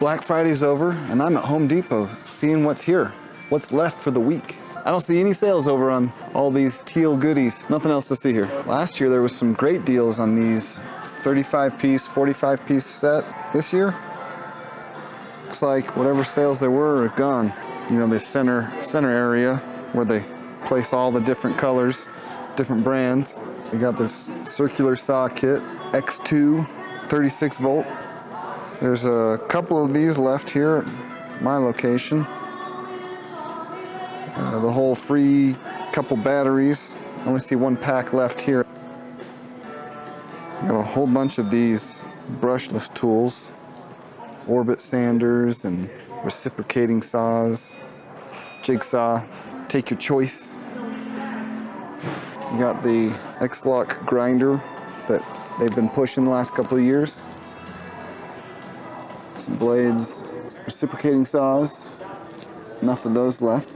Black Friday's over, and I'm at Home Depot seeing what's here, what's left for the week. I don't see any sales over on all these Teal goodies. Nothing else to see here. Last year there was some great deals on these 35-piece, 45-piece sets. This year, looks like whatever sales there were are gone. You know, the center area where they place all the different colors, different brands. We got this circular saw kit, X2, 36 volt. There's a couple of these left here at my location. The whole free couple batteries. I only see one pack left here. Got a whole bunch of these brushless tools, orbit sanders and reciprocating saws, jigsaw, take your choice. You got the X-Lock grinder that they've been pushing the last couple of years. Some blades, reciprocating saws, enough of those left.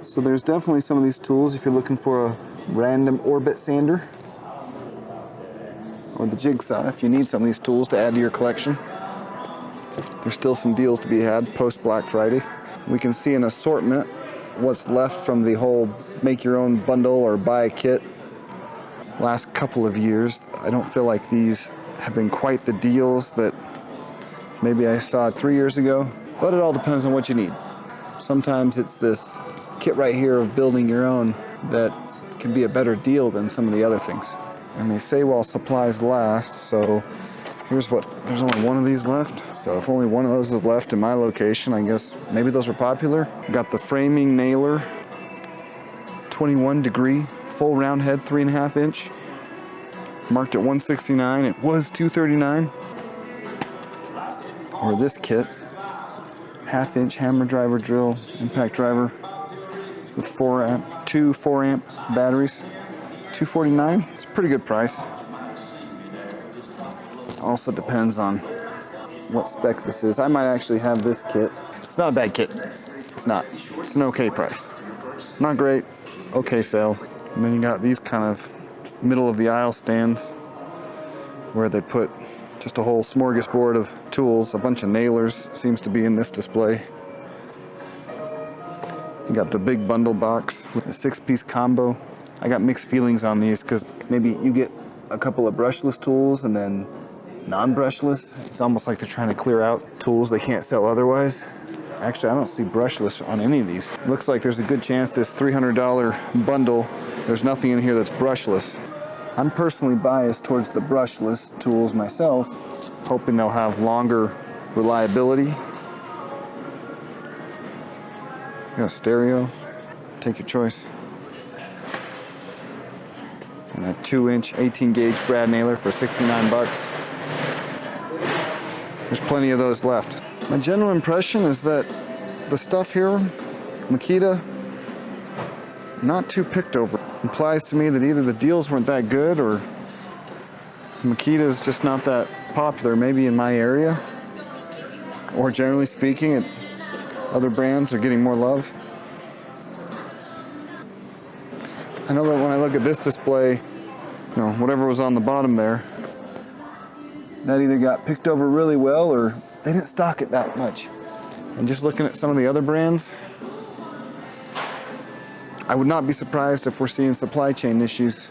So there's definitely some of these tools if you're looking for a random orbit sander, or the jigsaw if you need some of these tools to add to your collection. There's still some deals to be had post Black Friday. We can see an assortment, what's left from the whole make your own bundle or buy a kit. Last couple of years, I don't feel like these have been quite the deals that maybe I saw 3 years ago, but it all depends on what you need. Sometimes it's this kit right here of building your own that can be a better deal than some of the other things. And they say while supplies last, so here's what, there's only one of these left. So if only one of those is left in my location, I guess maybe those were popular. Got the framing nailer, 21 degree, full round head, 3.5 inch. Marked at $169, it was $239. Or this kit, 1/2 inch hammer driver drill, impact driver with two 4 amp batteries, $249. It's a pretty good price. Also depends on what spec this is. I might actually have this kit. It's not a bad kit. It's not. It's an okay price. Not great, okay sale. And then you got these kind of middle of the aisle stands where they put just a whole smorgasbord of tools. A bunch of nailers seems to be in this display. You got the big bundle box with a 6-piece combo. I got mixed feelings on these because maybe you get a couple of brushless tools and then non-brushless. It's almost like they're trying to clear out tools they can't sell otherwise. Actually, I don't see brushless on any of these. Looks like there's a good chance this $300 bundle, there's nothing in here that's brushless. I'm personally biased towards the brushless tools myself, hoping they'll have longer reliability. You got a stereo, take your choice. And a 2-inch 18-gauge brad nailer for 69 bucks. There's plenty of those left. My general impression is that the stuff here, Makita, not too picked over. Implies to me that either the deals weren't that good or Makita is just not that popular, maybe in my area. Or generally speaking, other brands are getting more love. I know that when I look at this display, you know, whatever was on the bottom there, that either got picked over really well or they didn't stock it that much. And just looking at some of the other brands, I would not be surprised if we're seeing supply chain issues.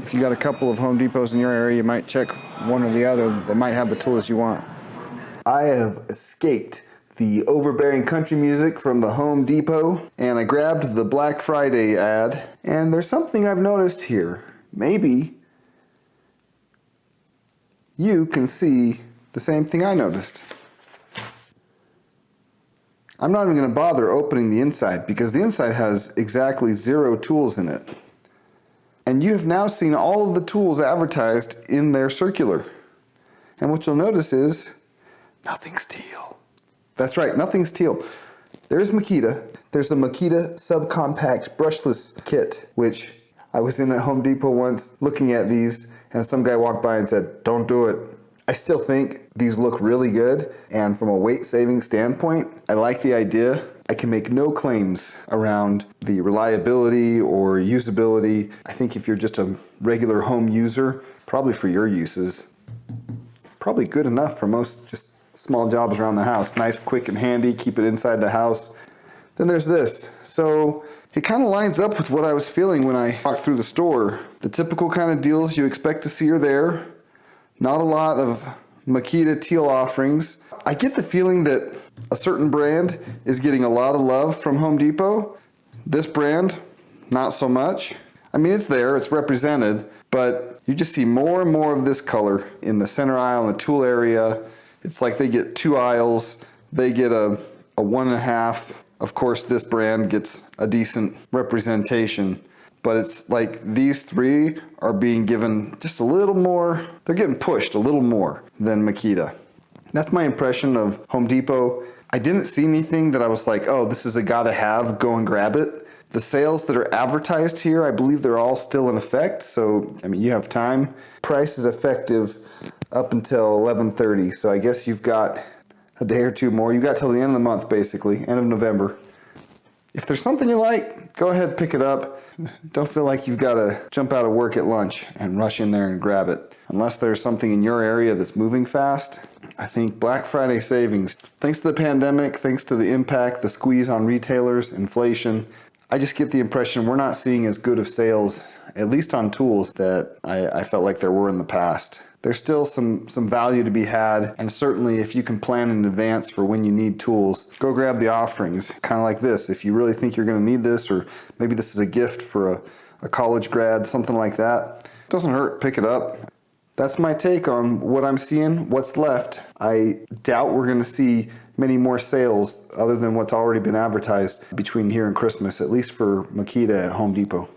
If you got a couple of Home Depots in your area, you might check one or the other. They might have the tools you want. I have escaped the overbearing country music from the Home Depot, and I grabbed the Black Friday ad, and there's something I've noticed here. Maybe you can see the same thing I noticed. I'm not even going to bother opening the inside because the inside has exactly 0 tools in it. And you have now seen all of the tools advertised in their circular. And what you'll notice is nothing's Teal. That's right, nothing's Teal. There's Makita. There's the Makita subcompact brushless kit, which I was in at Home Depot once looking at these, and some guy walked by and said, "Don't do it." I still think these look really good, and from a weight saving standpoint, I like the idea. I can make no claims around the reliability or usability. I think if you're just a regular home user, probably for your uses, probably good enough for most just small jobs around the house. Nice, quick, and handy. Keep it inside the house. Then there's this. So it kind of lines up with what I was feeling when I walked through the store. The typical kind of deals you expect to see are there. Not a lot of Makita Teal offerings. I get the feeling that a certain brand is getting a lot of love from Home Depot. This brand, not so much. I mean, it's there, it's represented, but you just see more and more of this color in the center aisle, in the tool area. It's like they get 2 aisles, they get a 1.5. Of course, this brand gets a decent representation, but it's like these 3 are being given just a little more, they're getting pushed a little more than Makita. That's my impression of Home Depot. I didn't see anything that I was like, oh, this is a gotta have, go and grab it. The sales that are advertised here, I believe they're all still in effect. So, I mean, you have time. Price is effective up until 11:30. So I guess you've got a day or 2 more. You've got till the end of the month, basically, end of November. If there's something you like, go ahead, pick it up. Don't feel like you've got to jump out of work at lunch and rush in there and grab it. Unless there's something in your area that's moving fast, I think Black Friday savings, thanks to the pandemic, thanks to the impact, the squeeze on retailers, inflation, I just get the impression we're not seeing as good of sales, at least on tools, that I felt like there were in the past. There's still some value to be had, and certainly if you can plan in advance for when you need tools, go grab the offerings, kind of like this. If you really think you're going to need this, or maybe this is a gift for a college grad, something like that, it doesn't hurt, pick it up. That's my take on what I'm seeing, what's left. I doubt we're going to see many more sales other than what's already been advertised between here and Christmas, at least for Makita at Home Depot.